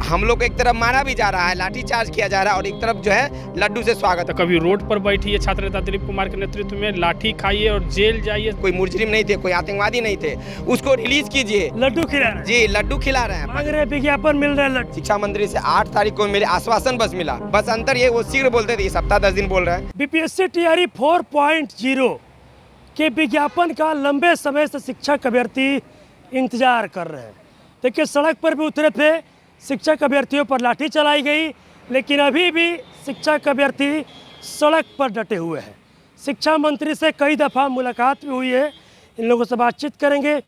हम लोग को एक तरफ मारा भी जा रहा है, लाठी चार्ज किया जा रहा है और एक तरफ जो है लड्डू से स्वागत। तो कभी रोड पर बैठिए छात्र नेता दिलीप कुमार के नेतृत्व में, लाठी खाइए और जेल जाइए। कोई मुजरिम नहीं थे, कोई आतंकवादी नहीं थे, उसको रिलीज कीजिए। लड्डू खिला रहे हैं। जी लड्डू खिला रहे हैं, मांग रहे हैं, विज्ञापन मिल रहा है लड्डू। शिक्षा मंत्री से 8 तारीख को मेरे आश्वासन बस मिला, बस अंतर ये वो शीघ्र बोलते थे, सप्ताह 10 दिन बोल रहे हैं। बीपीएससी टीआरई 4.0 के विज्ञापन का लंबे समय से शिक्षक अभ्यर्थी इंतजार कर रहे हैं। देखिए सड़क पर भी उतरे थे, शिक्षक अभ्यर्थियों पर लाठी चलाई गई, लेकिन अभी भी शिक्षक अभ्यर्थी सड़क पर डटे हुए हैं। शिक्षा मंत्री से कई दफ़ा मुलाकात भी हुई है, इन लोगों से बातचीत करेंगे।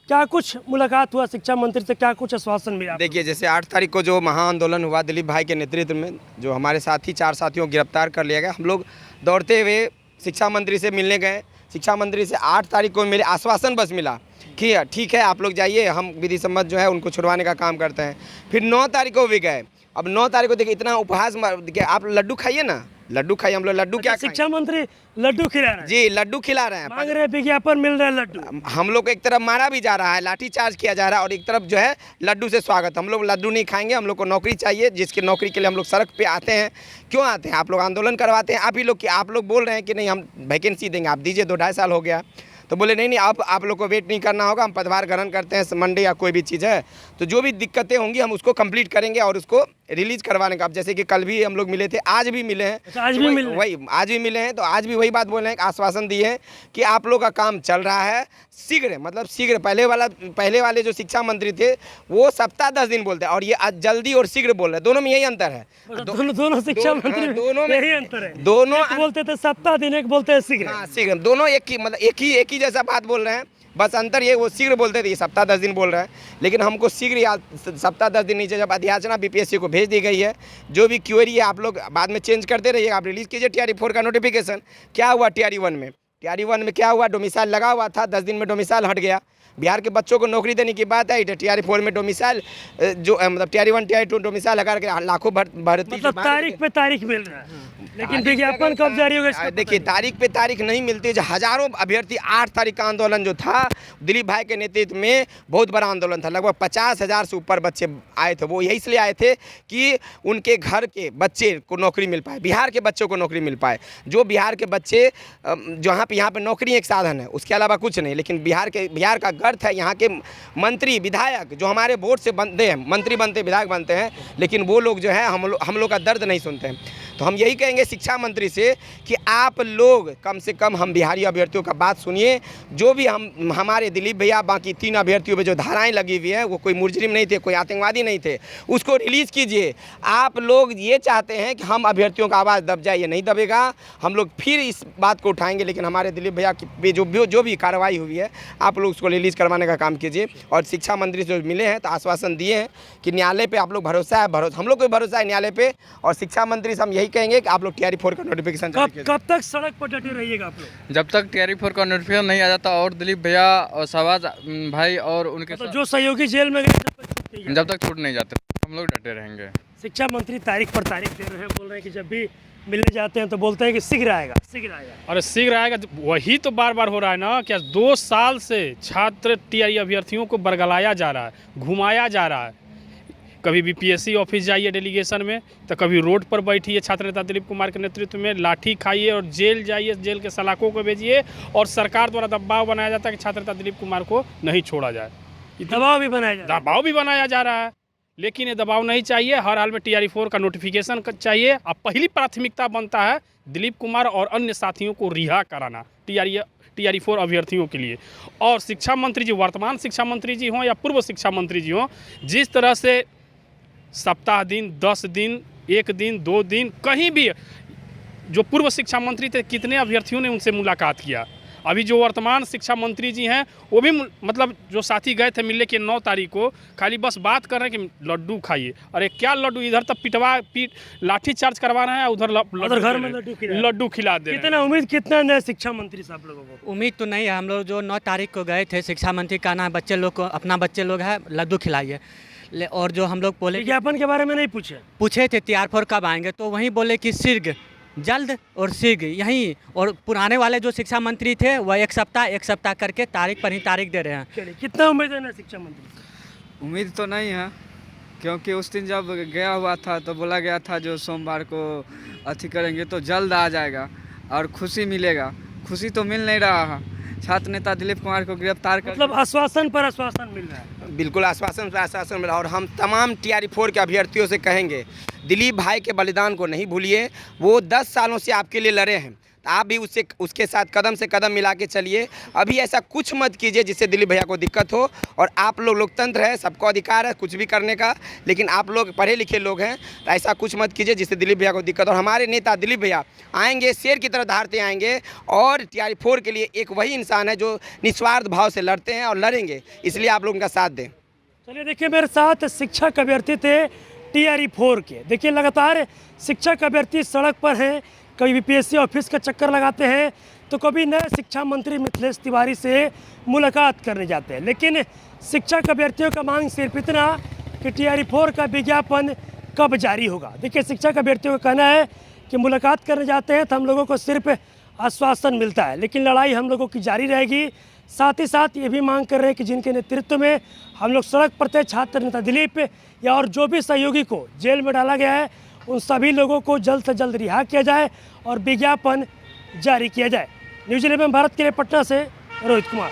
क्या कुछ मुलाकात हुआ शिक्षा मंत्री से, क्या कुछ आश्वासन मिला? देखिए जैसे 8 तारीख को जो महाआंदोलन हुआ दिलीप भाई के नेतृत्व में, जो हमारे साथी 4 साथियों को गिरफ्तार कर लिया गया, हम लोग दौड़ते हुए शिक्षा मंत्री से मिलने गए। शिक्षा मंत्री से 8 तारीख को मेरे आश्वासन बस मिला कि ठीक है आप लोग जाइए, हम विधि सम्मत जो है उनको छुड़वाने का काम करते हैं। फिर 9 तारीख को भी गए। अब 9 तारीख को देखिए इतना उपहास, देखिए आप लड्डू खाइए ना, लड्डू खाइए। हम लोग लड्डू क्या शिक्षा मंत्री लड्डू खिला रहे हैं। जी लड्डू खिला रहे हैं, मांग रहे हैं, विज्ञापन मिल रहा है लड्डू। हम लोग को एक तरफ मारा भी जा रहा है, लाठी चार्ज किया जा रहा है और एक तरफ जो है लड्डू से स्वागत। हम लोग लड्डू नहीं खाएंगे, हम लोग को नौकरी चाहिए, जिसकी नौकरी के लिए हम लोग सड़क पे आते हैं। क्यों आते हैं? आप लोग आंदोलन करवाते हैं, आप लोग बोल रहे हैं कि नहीं हम वैकेंसी देंगे, आप दीजिए। 2-2.5 साल हो गया तो बोले नहीं अब आप लोग को वेट नहीं करना होगा, हम पदभार ग्रहण करते हैं, मंडे या कोई भी चीज़ है तो जो भी दिक्कतें होंगी हम उसको कंप्लीट करेंगे और उसको रिलीज करवाने का। अब जैसे कि कल भी हम लोग मिले थे, आज भी मिले हैं। आज भी मिले, वही आज भी मिले हैं तो आज भी वही बात बोल रहे हैं, आश्वासन दिए हैं कि आप लोग का काम चल रहा है शीघ्र, मतलब शीघ्र। पहले वाले जो शिक्षा मंत्री थे वो सप्ताह 10 दिन बोलते हैं और ये आज जल्दी और शीघ्र बोल रहे हैं। दोनों में यही अंतर है। दोनों शिक्षा मंत्री दोनों में यही अंतर है। दोनों एक बोलते थे सप्ताह दिन, एक बोलते हैं शीघ्र। हाँ शीघ्र, दोनों एक ही जैसा बात बोल रहे हैं, बस अंतर ये वो शीघ्र बोलते थे, सप्ताह 10 दिन बोल रहे हैं। लेकिन हमको शीघ्र या सप्ताह 10 दिन नीचे जब अधियाचना बीपीएससी को भेज दी गई है, जो भी क्वेरी है आप लोग बाद में चेंज करते रहिए। आप रिलीज़ कीजिए टीआरई 4 का नोटिफिकेशन। क्या हुआ टीआरई 1 में? टीआरई 1 में क्या हुआ? डोमिसाइल लगा हुआ था, 10 दिन में डोमिसाइल हट गया। बिहार के बच्चों को नौकरी देने की बात है, टीआरई 4 में डोमिसाइल जो मतलब टीआरई 1 टीआरई 2 डोमिसाइल लगा के लाखों भर्ती, मतलब तारीख पे तारीख मिल रहा है, लेकिन विज्ञापन कब जारी होगा? देखिए तारीख पे तारीख नहीं मिलती। जो हजारों अभ्यर्थी 8 तारीख का आंदोलन जो था दिलीप भाई के नेतृत्व में, बहुत बड़ा आंदोलन था, लगभग 50,000 से ऊपर बच्चे आए थे। वो यही इसलिए आए थे कि उनके घर के बच्चे को नौकरी मिल पाए, बिहार के बच्चों को नौकरी मिल पाए। जो बिहार के बच्चे जहाँ पे यहाँ पे नौकरी एक साधन है, उसके अलावा कुछ नहीं। लेकिन बिहार का गर्थ है, यहाँ के मंत्री विधायक जो हमारे वोट से बनते हैं, मंत्री बनते विधायक बनते हैं, लेकिन वो लोग जो है हम लोग का दर्द नहीं सुनते हैं। तो हम यही कहेंगे शिक्षा मंत्री से कि आप लोग कम से कम हम बिहारी अभ्यर्थियों का बात सुनिए। जो भी हमारे दिलीप भैया बाकी 3 अभ्यर्थियों पे जो धाराएं लगी हुई है, वो कोई मुजरिम नहीं थे, कोई आतंकवादी नहीं थे, उसको रिलीज़ कीजिए। आप लोग ये चाहते हैं कि हम अभ्यर्थियों का आवाज़ दब जाए, ये नहीं दबेगा। हम लोग फिर इस बात को उठाएंगे, लेकिन हमारे दिलीप भैया की जो भी कार्रवाई हुई है आप लोग उसको रिलीज़ करवाने का काम कीजिए। और शिक्षा मंत्री से मिले हैं तो आश्वासन दिए हैं कि न्यायालय पर आप लोग भरोसा है, हम लोग को भरोसा है न्यायालय पर। और शिक्षा मंत्री से हम यही कहेंगे कि आप लोग टीआरई 4 का नोटिफिकेशन कब तक सड़क पर डटे रहिएगा आप लोग? जब तक टीआरई 4 का नोटिफिकेशन नहीं आ जाता और दिलीप भैया और शहबाज भाई और उनके तो जो सहयोगी जेल में गए जब तक छूट नहीं जाते हम लोग डटे रहेंगे। शिक्षा मंत्री तारीख पर तारीख दे रहे हैं, बोल रहे हैं कि जब भी मिलने जाते हैं तो बोलते हैं कि शीघ्र आएगा, शीघ्र आएगा। अरे शीघ्र आएगा, वही तो बार बार हो रहा है ना। क्या 2 साल से छात्र टीआरई अभ्यर्थियों को बरगलाया जा रहा है, घुमाया जा रहा है। कभी बीपीएससी ऑफिस जाइए डेलीगेशन में, तो कभी रोड पर बैठिए छात्र नेता दिलीप कुमार के नेतृत्व में, लाठी खाइए और जेल जाइए, जेल के सलाखों को भेजिए। और सरकार द्वारा दबाव बनाया जाता है कि छात्र नेता दिलीप कुमार को नहीं छोड़ा जाए। दबाव भी बनाया जा रहा है। लेकिन ये दबाव नहीं चाहिए, हर हाल में टीआरई 4 का नोटिफिकेशन चाहिए। अब पहली प्राथमिकता बनता है दिलीप कुमार और अन्य साथियों को रिहा कराना टीआरई 4 अभ्यर्थियों के लिए। और शिक्षा मंत्री जी, वर्तमान शिक्षा मंत्री जी हों या पूर्व शिक्षा मंत्री जी हों, जिस तरह से सप्ताह दिन, 10 दिन, 1 दिन, 2 दिन, कहीं भी जो पूर्व शिक्षा मंत्री थे कितने अभ्यर्थियों ने उनसे मुलाकात किया। अभी जो वर्तमान शिक्षा मंत्री जी हैं वो भी मतलब जो साथी गए थे मिलने के 9 तारीख को, खाली बस बात कर रहे हैं कि लड्डू खाइए। अरे क्या लड्डू, इधर तक लाठी चार्ज करवा रहे हैं, उधर घर में लड्डू खिला दे। कितना उम्मीद, कितना नया शिक्षा मंत्री साहब लोगों को? उम्मीद तो नहीं है। हम लोग जो 9 तारीख को गए थे, शिक्षा मंत्री का ना बच्चे लोग को, अपना बच्चे लोग है लड्डू खिलाइए। और जो हम लोग बोले विज्ञापन के बारे में नहीं पूछे थे टीआरई 4 कब आएंगे, तो वहीं बोले कि शीघ्र, जल्द और शीघ्र यहीं। और पुराने वाले जो शिक्षा मंत्री थे वह एक सप्ताह करके तारीख पर ही तारीख दे रहे हैं। कितना उम्मीद है ना शिक्षा मंत्री? उम्मीद तो नहीं है, क्योंकि उस दिन जब गया हुआ था तो बोला गया था जो सोमवार को अथी करेंगे तो जल्द आ जाएगा और खुशी मिलेगा। खुशी तो मिल नहीं रहा है। छात्र नेता दिलीप कुमार को गिरफ्तार कर मतलब आश्वासन पर आश्वासन मिल रहा है। बिल्कुल आश्वासन पर आश्वासन मिला। और हम तमाम TRE4 के अभ्यर्थियों से कहेंगे, दिलीप भाई के बलिदान को नहीं भूलिए। वो 10 सालों से आपके लिए लड़े हैं, तो आप भी उसके साथ कदम से कदम मिला के चलिए। अभी ऐसा कुछ मत कीजिए जिससे दिलीप भैया को दिक्कत हो। और आप लोग लोकतंत्र है, सबको अधिकार है कुछ भी करने का, लेकिन आप लोग पढ़े लिखे लोग हैं, तो ऐसा कुछ मत कीजिए जिससे दिलीप भैया को दिक्कत। और हमारे नेता दिलीप भैया आएंगे, शेर की तरह दहाड़ते आएंगे। और TRE4 के लिए एक वही इंसान है जो निस्वार्थ भाव से लड़ते हैं और लड़ेंगे, इसलिए आप लोग उनका साथ दें। चलिए देखिए, मेरे साथ शिक्षक अभ्यर्थी थे TRE4 के। देखिए लगातार शिक्षक अभ्यर्थी सड़क पर हैं, कभी BPSC ऑफिस का चक्कर लगाते हैं, तो कभी नए शिक्षा मंत्री मिथिलेश तिवारी से मुलाकात करने जाते हैं। लेकिन शिक्षक अभ्यर्थियों का मांग सिर्फ इतना कि TRE4 का विज्ञापन कब जारी होगा। देखिए शिक्षक अभ्यर्थियों का कहना है कि मुलाकात करने जाते हैं तो हम लोगों को सिर्फ आश्वासन मिलता है, लेकिन लड़ाई हम लोगों की जारी रहेगी। साथ ही साथ ये भी मांग कर रहे हैं कि जिनके नेतृत्व में हम लोग सड़क पर थे, छात्र नेता दिलीप या और जो भी सहयोगी को जेल में डाला गया है, उन सभी लोगों को जल्द से जल्द रिहा किया जाए और विज्ञापन जारी किया जाए। न्यूज़ 11 भारत के लिए पटना से रोहित कुमार।